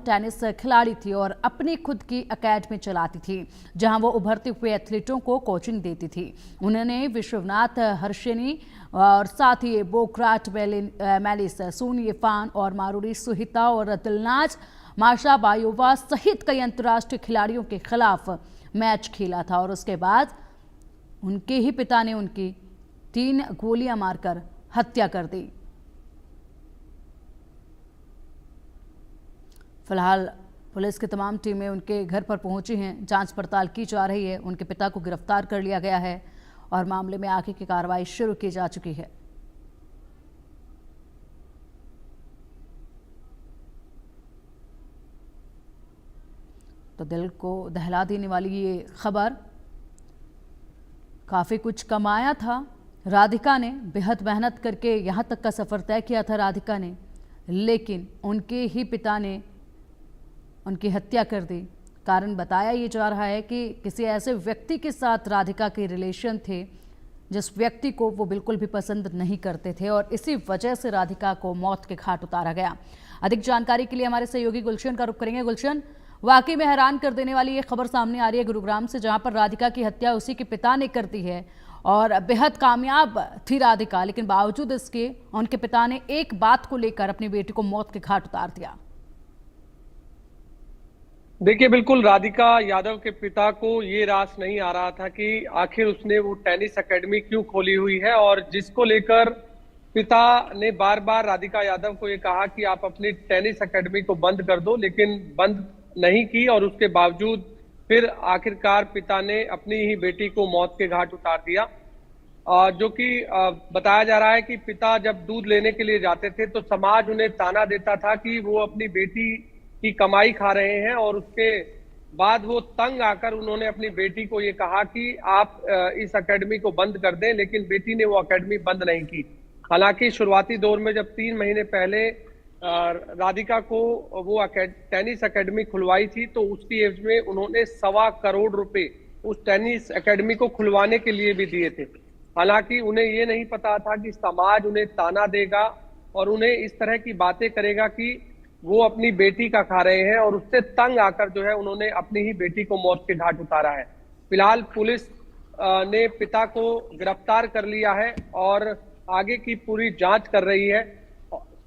Tennis खिलाड़ी थी और अपनी खुद की एकेडमी चलाती थी, जहां वो उभरते हुए एथलीटों को कोचिंग देती थी। उन्होंने विश्वनाथ हर्षिनी और साथ ही बोक्राट मेलिस, सूनी इरफान और मारूरी सुहिता और दिलनाज माशा बायोवा सहित कई अंतर्राष्ट्रीय खिलाड़ियों के खिलाफ मैच खेला था और उसके बाद उनके ही पिता ने उनकी 3 गोलियां मारकर हत्या कर दी। फिलहाल पुलिस की तमाम टीमें उनके घर पर पहुंची हैं, जांच पड़ताल की जा रही है। उनके पिता को गिरफ्तार कर लिया गया है और मामले में आगे की कार्रवाई शुरू की जा चुकी है। तो दिल को दहला देने वाली ये खबर, काफी कुछ कमाया था राधिका ने, बेहद मेहनत करके यहाँ तक का सफर तय किया था राधिका ने, लेकिन उनके ही पिता ने उनकी हत्या कर दी। कारण बताया ये जा रहा है कि किसी ऐसे व्यक्ति के साथ राधिका के रिलेशन थे जिस व्यक्ति को वो बिल्कुल भी पसंद नहीं करते थे और इसी वजह से राधिका को मौत के घाट उतारा गया। अधिक जानकारी के लिए हमारे सहयोगी गुलशन का रुख करेंगे। गुलशन, वाकई में हैरान कर देने वाली ये खबर सामने आ रही है गुरुग्राम से, जहां पर राधिका की हत्या उसी के पिता ने कर दी है और बेहद कामयाब थी राधिका, लेकिन बावजूद इसके उनके पिता ने एक बात को लेकर अपनी बेटी को मौत के घाट उतार दिया। देखिए, बिल्कुल राधिका यादव के पिता को ये रास नहीं आ रहा था कि आखिर उसने वो टेनिस एकेडमी क्यों खोली हुई है, और जिसको लेकर पिता ने बार बार राधिका यादव को ये कहा कि आप अपनी टेनिस एकेडमी को बंद कर दो, लेकिन बंद नहीं की और उसके बावजूद फिर आखिरकार पिता ने अपनी ही बेटी को मौत के घाट उतार दिया। जो कि बताया जा रहा है कि पिता जब दूध लेने के लिए जाते थे तो समाज उन्हें ताना देता था कि वो अपनी बेटी की कमाई खा रहे हैं, और उसके बाद वो तंग आकर उन्होंने अपनी बेटी को ये कहा कि आप इस एकेडमी को बंद कर दें, लेकिन बेटी ने वो एकेडमी बंद नहीं की। हालांकि शुरुआती दौर में जब 3 महीने पहले राधिका को वो टेनिस एकेडमी खुलवाई थी तो उसकी एवज में उन्होंने 1.25 करोड़ रुपए उस टेनिस एकेडमी को खुलवाने के लिए भी दिए थे। हालांकि उन्हें ये नहीं पता था कि समाज उन्हें ताना देगा और उन्हें इस तरह की बातें करेगा कि वो अपनी बेटी का खा रहे हैं, और उससे तंग आकर जो है उन्होंने अपनी ही बेटी को मौत के घाट उतारा है। फिलहाल पुलिस ने पिता को गिरफ्तार कर लिया है और आगे की पूरी जांच कर रही है।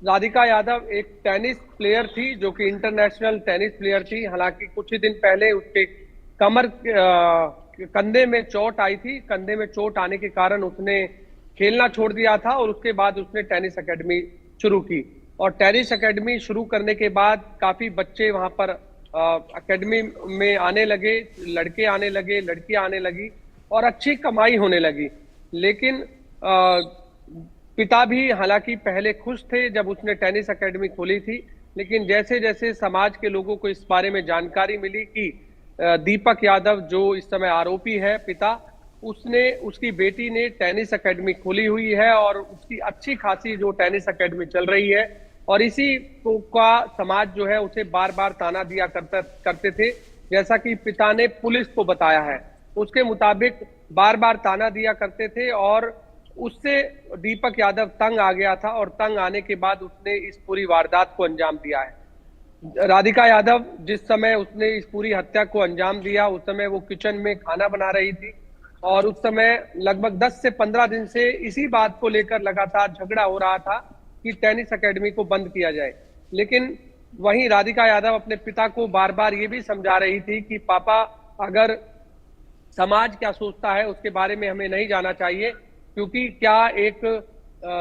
राधिका यादव एक टेनिस प्लेयर थी, जो कि इंटरनेशनल टेनिस प्लेयर थी। हालांकि कुछ ही दिन पहले उसके कंधे में चोट आई थी। कंधे में चोट आने के कारण उसने खेलना छोड़ दिया था और उसके बाद उसने टेनिस एकेडमी शुरू की, और टेनिस एकेडमी शुरू करने के बाद काफी बच्चे वहां पर एकेडमी में आने लगे, लड़के आने लगे, लड़कियां आने लगी और अच्छी कमाई होने लगी। लेकिन पिता भी हालांकि पहले खुश थे जब उसने टेनिस एकेडमी खोली थी, लेकिन जैसे जैसे समाज के लोगों को इस बारे में जानकारी मिली कि दीपक यादव जो इस समय आरोपी है पिता, उसकी बेटी ने टेनिस एकेडमी खोली हुई है और उसकी अच्छी खासी जो टेनिस एकेडमी चल रही है, और इसी का समाज जो है उसे बार बार ताना दिया करते थे। जैसा कि पिता ने पुलिस को बताया है, उसके मुताबिक बार बार ताना दिया करते थे और उससे दीपक यादव तंग आ गया था, और तंग आने के बाद उसने इस पूरी वारदात को अंजाम दिया है। राधिका यादव जिस समय उसने इस पूरी हत्या को अंजाम दिया, उस समय वो किचन में खाना बना रही थी और उस समय लगभग 10 से 15 दिन से इसी बात को लेकर लगातार झगड़ा हो रहा था कि टेनिस एकेडमी को बंद किया जाए। लेकिन वहीं राधिका यादव अपने पिता को बार बार ये भी समझा रही थी कि पापा, अगर समाज क्या सोचता है उसके बारे में हमें नहीं जाना चाहिए, क्योंकि क्या एक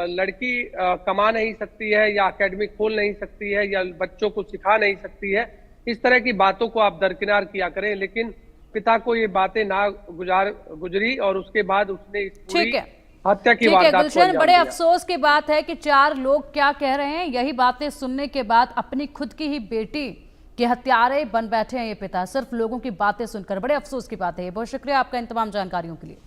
लड़की कमा नहीं सकती है या एकेडमी खोल नहीं सकती है या बच्चों को सिखा नहीं सकती है, इस तरह की बातों को आप दरकिनार किया करें। लेकिन पिता को ये बातें ना गुजरी और उसके बाद उसने इस पूरी हत्या की वारदात को अंजाम दिया। बड़े अफसोस की बात है कि 4 लोग क्या कह रहे हैं, यही बातें सुनने के बाद अपनी खुद की ही बेटी के हत्यारे बन बैठे हैं ये पिता, सिर्फ लोगों की बातें सुनकर। बड़े अफसोस की बात है ये। बहुत शुक्रिया आपका इन तमाम जानकारियों के लिए।